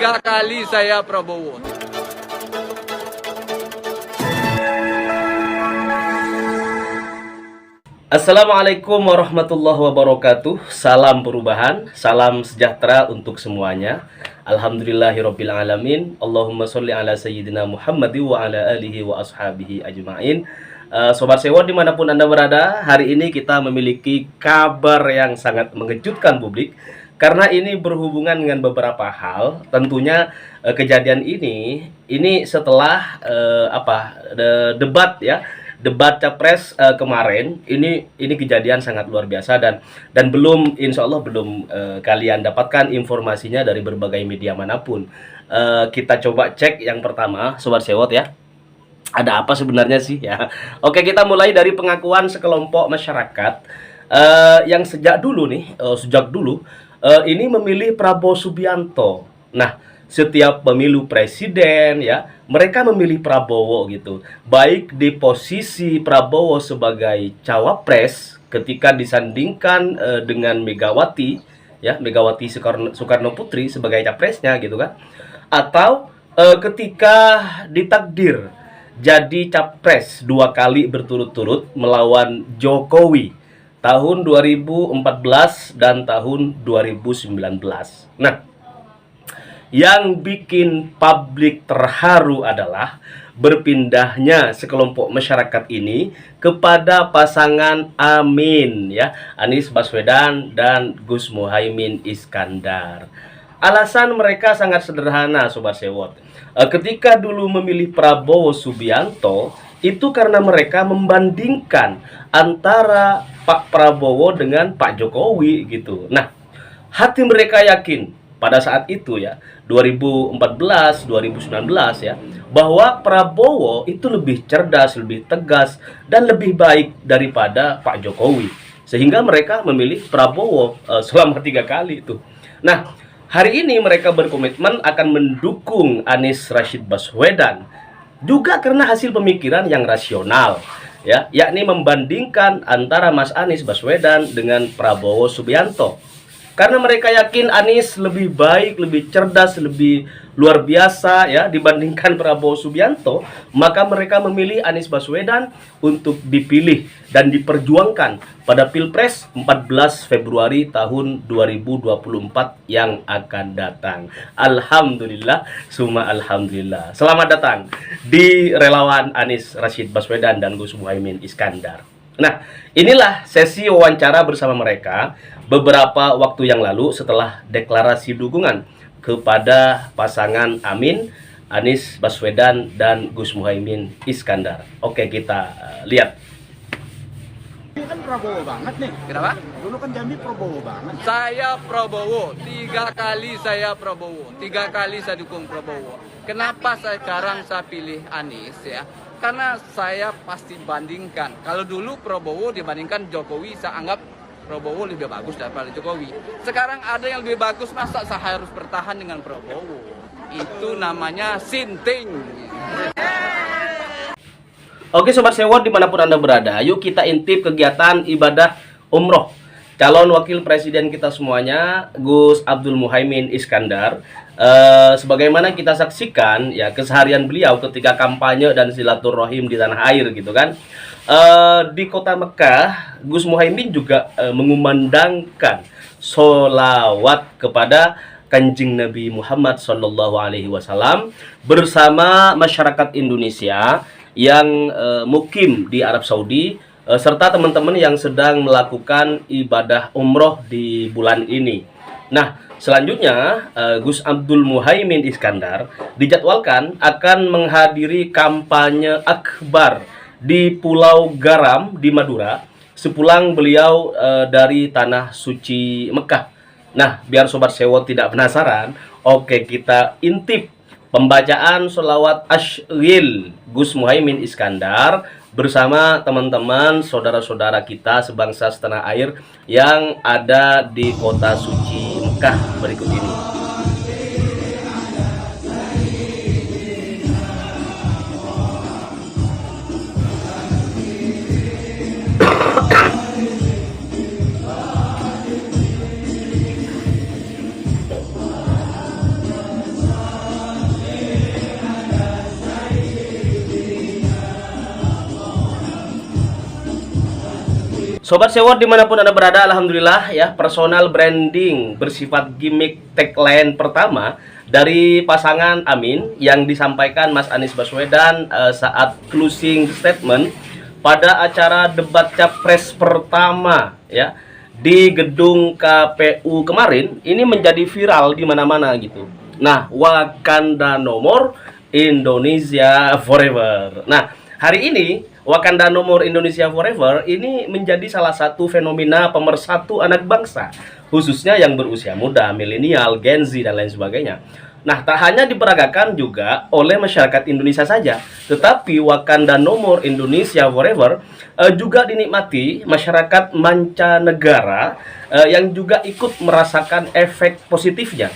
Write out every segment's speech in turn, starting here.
3 kali saya Prabowo. Assalamualaikum warahmatullahi wabarakatuh. Salam perubahan, salam sejahtera untuk semuanya. Alhamdulillahirabbil alamin. Allahumma sholli ala sayyidina Muhammad wa ala alihi wa ashabihi ajmain. Sobat Sewot dimanapun Anda berada, hari ini kita memiliki kabar yang sangat mengejutkan publik. Karena ini berhubungan dengan beberapa hal. Tentunya kejadian ini setelah debat ya. Debat capres kemarin ini kejadian sangat luar biasa dan belum, insya Allah belum kalian dapatkan informasinya dari berbagai media manapun. Kita coba cek yang pertama, Sobat Sewot ya. Ada apa sebenarnya sih ya? Oke, kita mulai dari pengakuan sekelompok masyarakat yang sejak dulu ini memilih Prabowo Subianto. Nah, setiap pemilu presiden ya, mereka memilih Prabowo gitu. Baik di posisi Prabowo sebagai cawapres ketika disandingkan dengan Megawati ya, Megawati Soekarno Putri sebagai capresnya gitu kan. Atau ketika ditakdir jadi capres 2 kali berturut-turut melawan Jokowi tahun 2014 dan tahun 2019. Nah, yang bikin publik terharu adalah berpindahnya sekelompok masyarakat ini kepada pasangan Amin ya, Anies Baswedan dan Gus Muhaimin Iskandar. Alasan mereka sangat sederhana, Sobat Sewot. Ketika dulu memilih Prabowo Subianto, itu karena mereka membandingkan antara Pak Prabowo dengan Pak Jokowi gitu. Nah, hati mereka yakin pada saat itu ya, 2014, 2019 ya, bahwa Prabowo itu lebih cerdas, lebih tegas, dan lebih baik daripada Pak Jokowi. Sehingga mereka memilih Prabowo selama 3 kali itu. Nah, hari ini mereka berkomitmen akan mendukung Anies Rashid Baswedan. Juga karena hasil pemikiran yang rasional ya, yakni membandingkan antara Mas Anies Baswedan dengan Prabowo Subianto. Karena mereka yakin Anies lebih baik, lebih cerdas, lebih luar biasa ya dibandingkan Prabowo Subianto, maka mereka memilih Anies Baswedan untuk dipilih dan diperjuangkan pada Pilpres 14 Februari tahun 2024 yang akan datang. Alhamdulillah, summa alhamdulillah. Selamat datang di relawan Anies Rashid Baswedan dan Gus Muhaimin Iskandar. Nah, inilah sesi wawancara bersama mereka beberapa waktu yang lalu setelah deklarasi dukungan kepada pasangan Amin, Anies Baswedan dan Gus Muhaimin Iskandar. Oke, kita lihat. Ini kan Prabowo banget nih. Kenapa? Dulu kan Jambi Prabowo banget. Saya Prabowo, 3 kali saya Prabowo, 3 kali saya dukung Prabowo. Kenapa sekarang saya pilih Anies ya? Karena saya pasti bandingkan. Kalau dulu Prabowo dibandingkan Jokowi, saya anggap Prabowo lebih bagus daripada Jokowi. Sekarang ada yang lebih bagus, masa saya harus bertahan dengan Prabowo? Itu namanya sinting. Oke, Sobat Sewot dimanapun Anda berada, yuk kita intip kegiatan ibadah umroh calon wakil presiden kita semuanya, Gus Abdul Muhaimin Iskandar. Sebagaimana kita saksikan ya keseharian beliau ketika kampanye dan silaturahim di tanah air gitu kan. Di kota Mekah, Gus Muhaimin juga mengumandangkan sholawat kepada Kanjeng Nabi Muhammad SAW bersama masyarakat Indonesia yang mukim di Arab Saudi, serta teman-teman yang sedang melakukan ibadah umroh di bulan ini. Nah, selanjutnya Gus Abdul Muhaimin Iskandar dijadwalkan akan menghadiri kampanye akbar di Pulau Garam di Madura sepulang beliau dari tanah suci Mekah. Nah, biar Sobat Sewot tidak penasaran, oke, kita intip pembacaan sholawat Ashril Gus Muhaimin Iskandar bersama teman-teman saudara-saudara kita sebangsa setanah air yang ada di kota suci Mekah berikut ini. Sobat Sewot dimanapun Anda berada, alhamdulillah ya, personal branding bersifat gimmick tagline pertama dari pasangan Amin yang disampaikan Mas Anies Baswedan saat closing statement pada acara debat capres pertama ya di gedung KPU kemarin. Ini menjadi viral di mana-mana gitu. Nah, Wakanda No More, Indonesia Forever. Nah, hari ini Wakanda No More, Indonesia Forever ini menjadi salah satu fenomena pemersatu anak bangsa, khususnya yang berusia muda, milenial, Gen Z dan lain sebagainya. Nah, tak hanya diperagakan juga oleh masyarakat Indonesia saja, tetapi Wakanda No More, Indonesia Forever juga dinikmati masyarakat mancanegara yang juga ikut merasakan efek positifnya.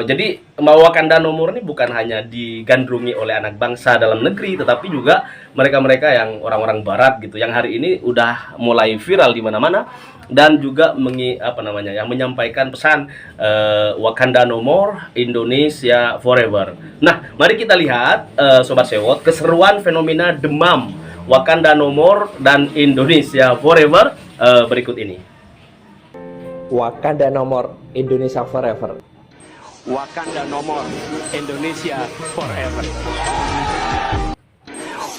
Jadi Wakanda No More ini bukan hanya digandrungi oleh anak bangsa dalam negeri, tetapi juga mereka-mereka yang orang-orang barat gitu, yang hari ini udah mulai viral di mana-mana dan juga yang menyampaikan pesan Wakanda No More, Indonesia Forever. Nah, mari kita lihat Sobat Sewot keseruan fenomena demam Wakanda No More dan Indonesia Forever berikut ini. Wakanda No More, Indonesia Forever. Wakanda No More, Indonesia Forever.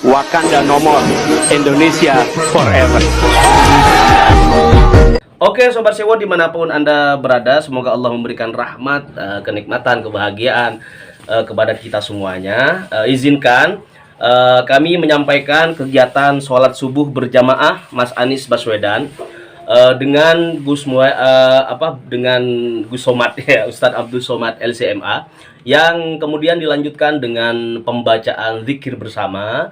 Wakanda No More, Indonesia Forever. Oke Sobat Sewot dimanapun Anda berada, semoga Allah memberikan rahmat, kenikmatan, kebahagiaan kepada kita semuanya. Izinkan kami menyampaikan kegiatan sholat subuh berjamaah Mas Anies Baswedan dengan dengan Gus Somad ya, Ustadz Abdul Somad LCMA, yang kemudian dilanjutkan dengan pembacaan zikir bersama.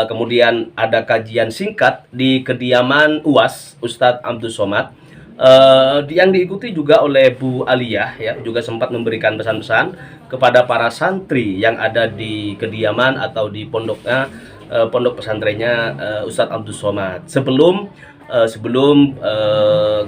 Kemudian ada kajian singkat di kediaman UAS Ustadz Abdul Somad yang diikuti juga oleh Bu Aliyah ya, juga sempat memberikan pesan-pesan kepada para santri yang ada di kediaman atau di pondoknya, pondok pesantrennya Ustadz Abdul Somad. Sebelum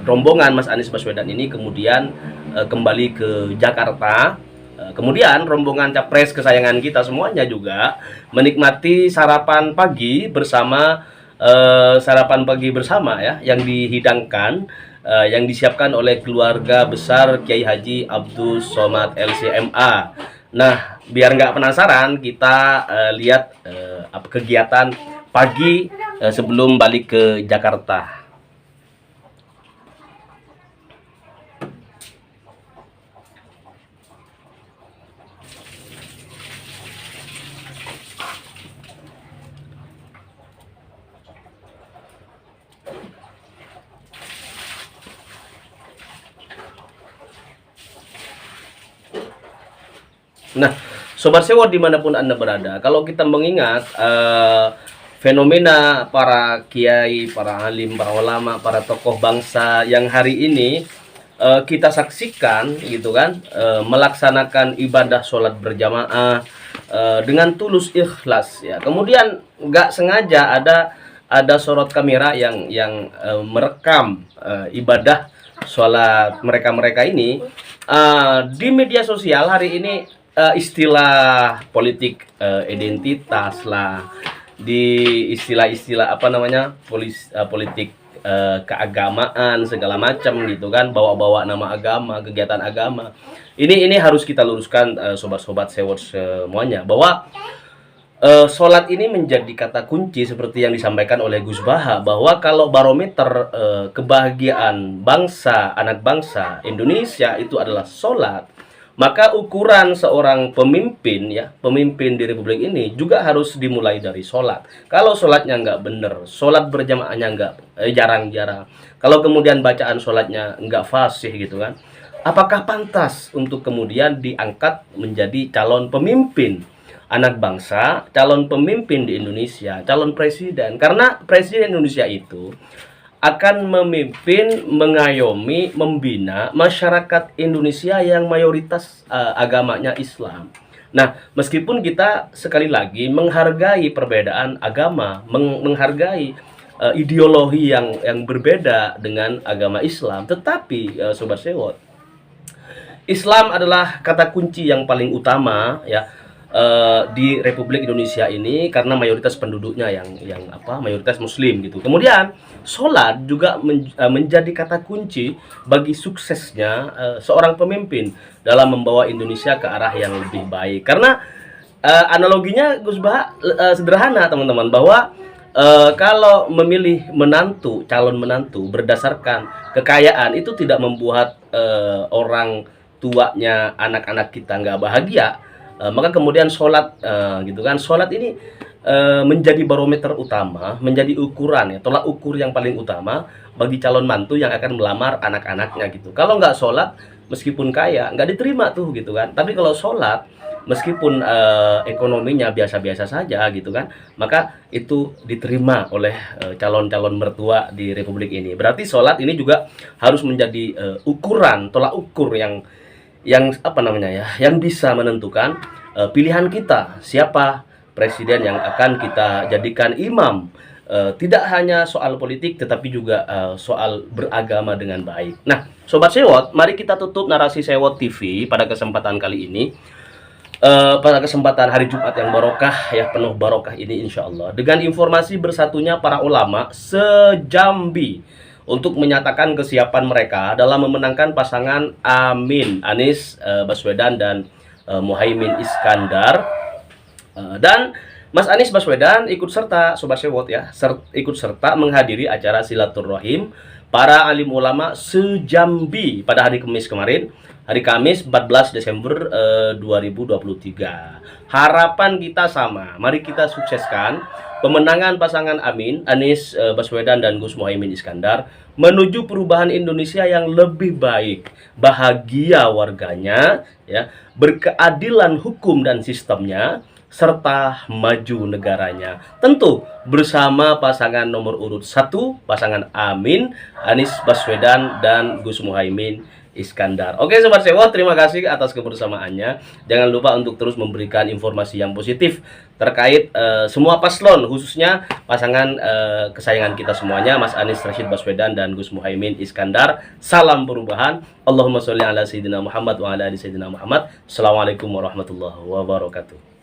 rombongan Mas Anies Baswedan ini kemudian kembali ke Jakarta. Kemudian rombongan capres kesayangan kita semuanya juga menikmati sarapan pagi bersama ya, yang dihidangkan yang disiapkan oleh keluarga besar Kiai Haji Abdul Somad LCMA. Nah, biar nggak penasaran, kita lihat kegiatan pagi sebelum balik ke Jakarta. Nah, Sobat Sewot dimanapun Anda berada, kalau kita mengingat fenomena para kiai, para alim, para ulama, para tokoh bangsa yang hari ini kita saksikan gitu kan, melaksanakan ibadah sholat berjamaah dengan tulus ikhlas ya. Kemudian nggak sengaja ada sorot kamera yang merekam ibadah sholat mereka ini di media sosial hari ini. Istilah politik identitas lah, di istilah-istilah politik keagamaan segala macam gitu kan, bawa-bawa nama agama, kegiatan agama. Ini harus kita luruskan sobat-sobat Sewot semuanya, bahwa sholat ini menjadi kata kunci seperti yang disampaikan oleh Gus Baha, bahwa kalau barometer kebahagiaan bangsa, anak bangsa Indonesia itu adalah sholat, maka ukuran seorang pemimpin ya, pemimpin di Republik ini juga harus dimulai dari sholat. Kalau sholatnya nggak bener, sholat berjamaahnya nggak jarang-jarang, kalau kemudian bacaan sholatnya nggak fasih gitu kan, apakah pantas untuk kemudian diangkat menjadi calon pemimpin anak bangsa, calon pemimpin di Indonesia, calon presiden? Karena presiden Indonesia itu akan memimpin, mengayomi, membina masyarakat Indonesia yang mayoritas agamanya Islam. Nah, meskipun kita sekali lagi menghargai perbedaan agama, menghargai ideologi yang berbeda dengan agama Islam, tetapi Sobat Sewot, Islam adalah kata kunci yang paling utama ya. di Republik Indonesia ini karena mayoritas penduduknya yang mayoritas Muslim gitu. Kemudian sholat juga menjadi kata kunci bagi suksesnya seorang pemimpin dalam membawa Indonesia ke arah yang lebih baik. Karena analoginya Gus Bah sederhana teman-teman, bahwa kalau memilih calon menantu berdasarkan kekayaan itu tidak membuat orang tuanya anak-anak kita nggak bahagia. Maka kemudian sholat gitu kan, sholat ini menjadi barometer utama, menjadi ukuran ya, tolak ukur yang paling utama bagi calon mantu yang akan melamar anak-anaknya gitu. Kalau nggak sholat, meskipun kaya nggak diterima tuh gitu kan. Tapi kalau sholat, meskipun ekonominya biasa-biasa saja gitu kan, maka itu diterima oleh calon-calon mertua di Republik ini. Berarti sholat ini juga harus menjadi ukuran, tolak ukur yang yang bisa menentukan pilihan kita, siapa presiden yang akan kita jadikan imam. Tidak hanya soal politik tetapi juga soal beragama dengan baik. Nah, Sobat Sewot, mari kita tutup narasi Sewot TV pada kesempatan kali ini, pada kesempatan hari Jumat yang barokah ya, penuh barokah ini insya Allah, dengan informasi bersatunya para ulama se-Jambi untuk menyatakan kesiapan mereka dalam memenangkan pasangan Amin Anies Baswedan dan Muhaimin Iskandar. Dan Mas Anies Baswedan ikut serta, Sobat Sewot ya, ikut serta menghadiri acara silaturahim para alim ulama se-Jambi pada hari Kamis kemarin, hari Kamis 14 Desember 2023. Harapan kita sama, mari kita sukseskan pemenangan pasangan Amin Anies Baswedan dan Gus Muhaimin Iskandar menuju perubahan Indonesia yang lebih baik, bahagia warganya ya, berkeadilan hukum dan sistemnya, serta maju negaranya. Tentu bersama pasangan nomor urut 1, pasangan Amin Anies Baswedan dan Gus Muhaimin Iskandar. Oke Sobat Sewot, terima kasih atas kebersamaannya. Jangan lupa untuk terus memberikan informasi yang positif terkait semua paslon, khususnya pasangan kesayangan kita semuanya, Mas Anies Rashid Baswedan dan Gus Muhaimin Iskandar. Salam perubahan. Allahumma sholli ala sayyidina Muhammad wa ala ali sayyidina Muhammad. Assalamualaikum warahmatullahi wabarakatuh.